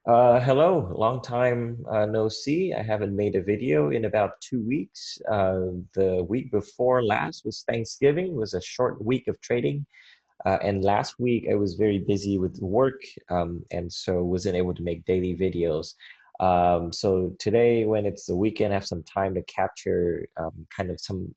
Hello, long time no see. I haven't made a video in about 2 weeks. The week before last was Thanksgiving, was a short week of trading. And last week I was very busy with work, and so wasn't able to make daily videos. So today, when it's the weekend, I have some time to capture kind of some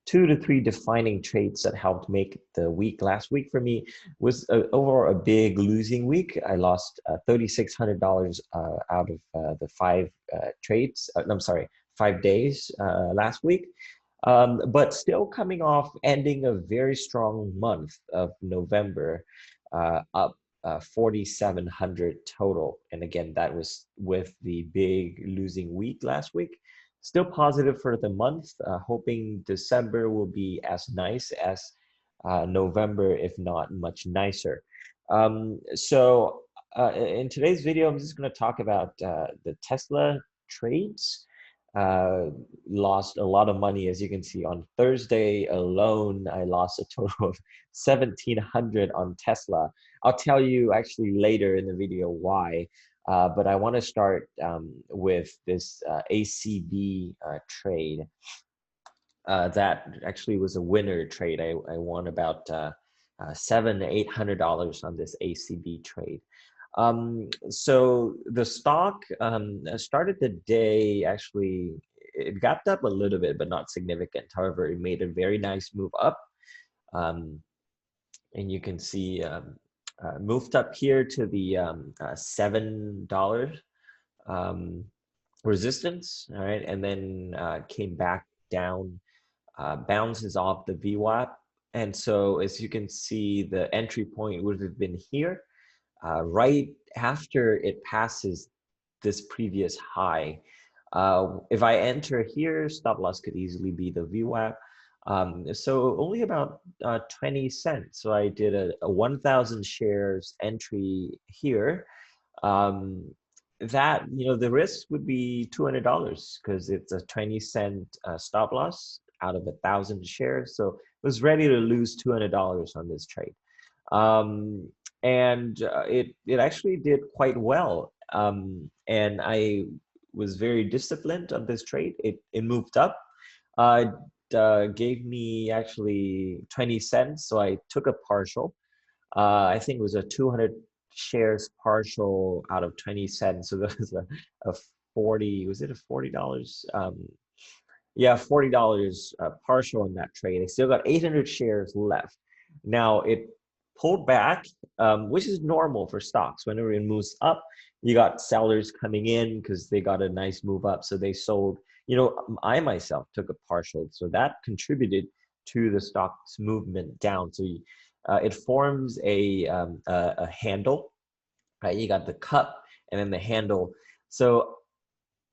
2 to 3 defining traits that helped make the week last week for me. Was overall a big losing week. I lost $3,600 out of the five trades. I'm sorry, 5 days last week. But still coming off ending a very strong month of November, up 4,700 total. And again, that was with the big losing week last week. Still positive for the month, hoping December will be as nice as November, if not much nicer. In today's video, I'm just going to talk about the Tesla trades. Lost a lot of money, as you can see. On Thursday alone, I lost a total of 1,700 on Tesla. I'll tell you actually later in the video why. But I want to start with this ACB trade. That actually was a winner trade. I won about $700 to $800 on this ACB trade. So the stock started the day, actually, it gapped up a little bit, but not significant. However, it made a very nice move up. And you can see moved up here to the $7 resistance, all right, and then came back down, bounces off the VWAP. And so as you can see, the entry point would have been here, right after it passes this previous high. If I enter here, stop loss could easily be the VWAP. So only about 20 cents. So I did a 1,000 shares entry here. That, the risk would be $200 because it's a 20-cent stop loss out of 1,000 shares. So I was ready to lose $200 on this trade. And it actually did quite well. And I was very disciplined on this trade. It moved up. Gave me actually 20 cents, so I took a partial. I think it was a 200 shares partial out of 20 cents. So that was a 40, was it a $40? Yeah, $40 partial in that trade. I still got 800 shares left. Now it pulled back, which is normal for stocks. Whenever it moves up, you got sellers coming in because they got a nice move up. So they sold, I myself took a partial. So that contributed to the stock's movement down. So it forms a handle, right? You got the cup and then the handle. So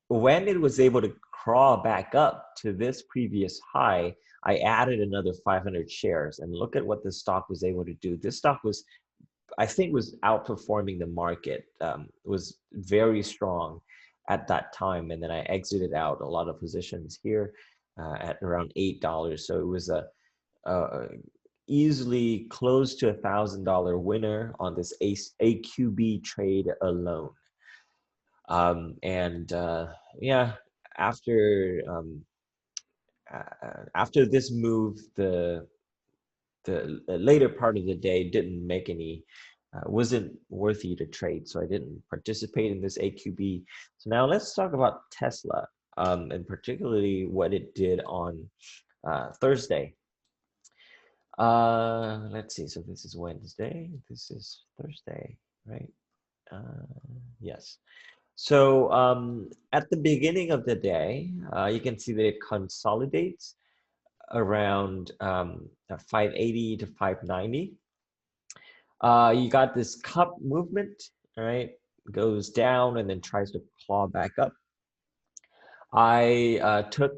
when it was able to crawl back up to this previous high, I added another 500 shares, and look at what the stock was able to do. This stock was, I think, was outperforming the market, was very strong at that time. And then I exited out a lot of positions here at around $8. So it was a easily close to $1,000 winner on this AQB trade alone. Yeah, after this move, the later part of the day didn't make any, wasn't worthy to trade, so I didn't participate in this AQB. So now let's talk about Tesla, and particularly what it did on Thursday. Let's see. So this is Wednesday. This is Thursday, right? Yes. So at the beginning of the day, you can see that it consolidates around 580 to 590. You got this cup movement, all right? Goes down and then tries to claw back up. I took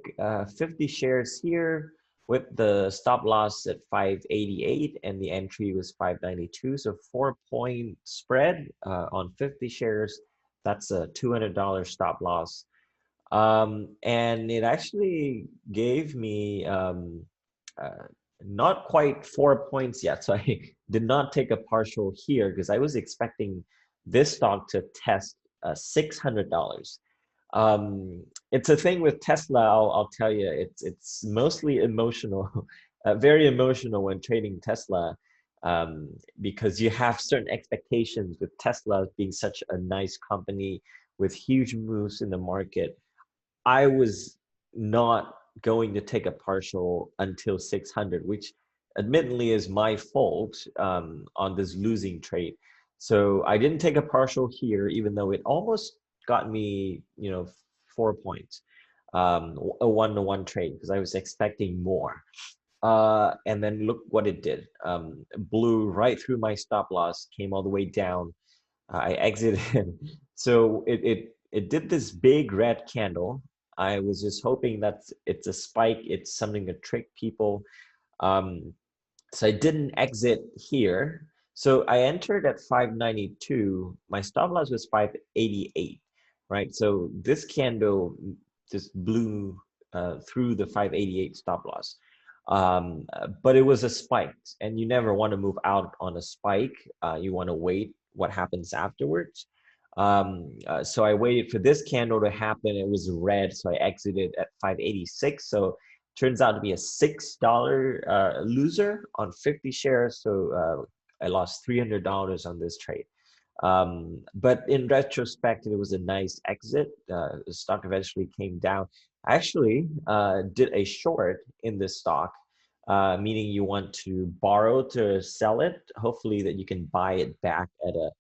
50 shares here with the stop loss at 588 and the entry was 592. So 4-point spread on 50 shares. That's a $200 stop loss. And it actually gave me not quite 4 points yet. So I did not take a partial here because I was expecting this stock to test $600. It's a thing with Tesla. I'll tell you, it's mostly emotional, very emotional when trading Tesla, because you have certain expectations with Tesla being such a nice company with huge moves in the market. I was not going to take a partial until 600, which admittedly is my fault on this losing trade. So I didn't take a partial here, even though it almost got me, 4 points, a one-to-one trade because I was expecting more. And then look what it did. Blew right through my stop loss, came all the way down. I exited. So it did this big red candle. I was just hoping that it's a spike. It's something to trick people. Um, so I didn't exit here. So I entered at 592. My stop loss was 588, right? So this candle just blew through the 588 stop loss. But it was a spike, and you never want to move out on a spike. You want to wait what happens afterwards. So I waited for this candle to happen. It was red, so I exited at 586. So turns out to be a $6 loser on 50 shares. So I lost $300 on this trade. But in retrospect, it was a nice exit. The stock eventually came down. I actually did a short in this stock, meaning you want to borrow to sell it. Hopefully that you can buy it back at a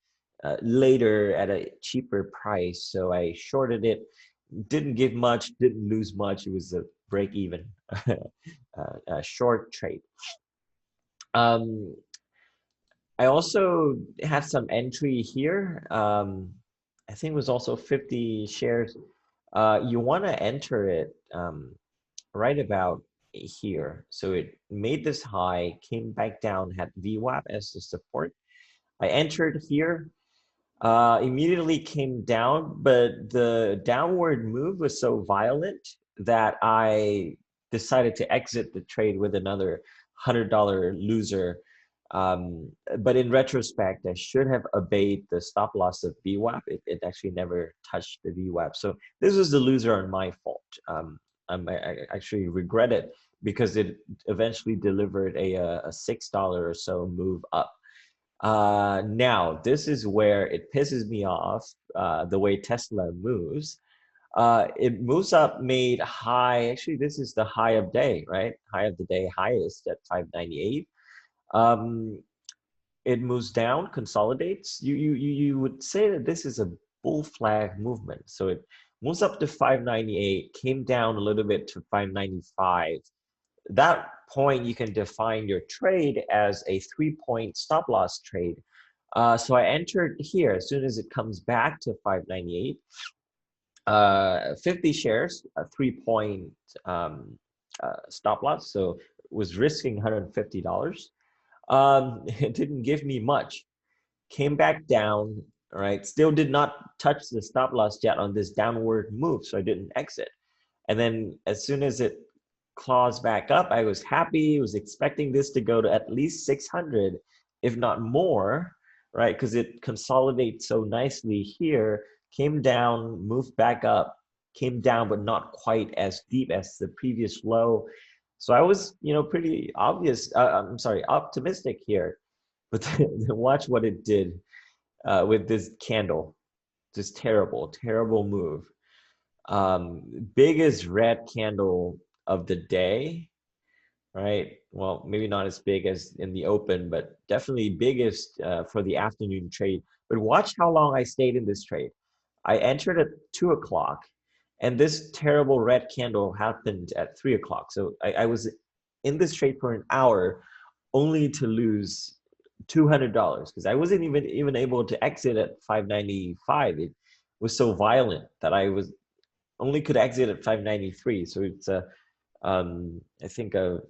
later at a cheaper price. So I shorted it, didn't give much, didn't lose much. It was a break even short trade. I also had some entry here. I think it was also 50 shares. You want to enter it right about here. So it made this high, came back down, had VWAP as the support. I entered here, immediately came down, but the downward move was so violent that I decided to exit the trade with another $100 loser. But in retrospect, I should have obeyed the stop loss of VWAP. It actually never touched the VWAP. So this was the loser on my fault. I actually regret it because it eventually delivered a $6 or so move up. Now, this is where it pisses me off, the way Tesla moves. It moves up, made high. Actually, this is the high of day, right? High of the day, highest at 598. It moves down, consolidates. You would say that this is a bull flag movement. So it moves up to 598, came down a little bit to 595. That point, you can define your trade as a 3-point stop loss trade. So I entered here as soon as it comes back to 598. 50 shares, a 3-point stop loss. So was risking $150. It didn't give me much. Came back down, right? Still did not touch the stop loss yet on this downward move, so I didn't exit. And then as soon as it claws back up, I was happy, was expecting this to go to at least 600, if not more, right? Because it consolidates so nicely here, came down, moved back up, came down, but not quite as deep as the previous low. So I was, pretty optimistic here. But then watch what it did with this candle. Just terrible, terrible move. Biggest red candle of the day, right? Well, maybe not as big as in the open, but definitely biggest for the afternoon trade. But watch how long I stayed in this trade. I entered at 2 o'clock, and this terrible red candle happened at 3 o'clock. So I was in this trade for an hour, only to lose $200 because I wasn't even able to exit at 595. It was so violent that I was only could exit at 593. So it's I think a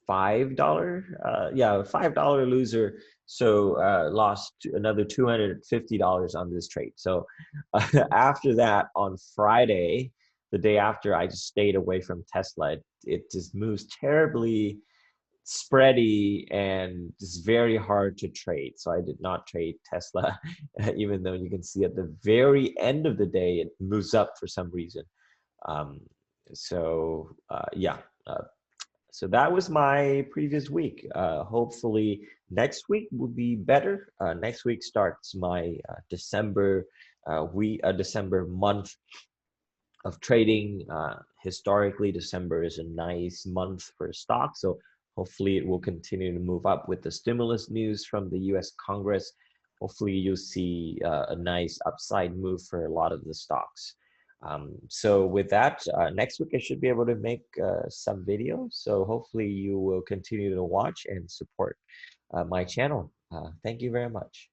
$5, yeah, $5 loser. So lost another $250 on this trade. So after that, on Friday, the day after, I just stayed away from Tesla. It just moves terribly spready and it's very hard to trade. So I did not trade Tesla, even though you can see at the very end of the day it moves up for some reason. Um, yeah, uh, so that was my previous week. Hopefully next week will be better. Next week starts my December month of trading. Historically, December is a nice month for stocks, so hopefully it will continue to move up with the stimulus news from the U.S. Congress. Hopefully you'll see a nice upside move for a lot of the stocks. So with that, next week I should be able to make some videos. So hopefully you will continue to watch and support my channel. Thank you very much.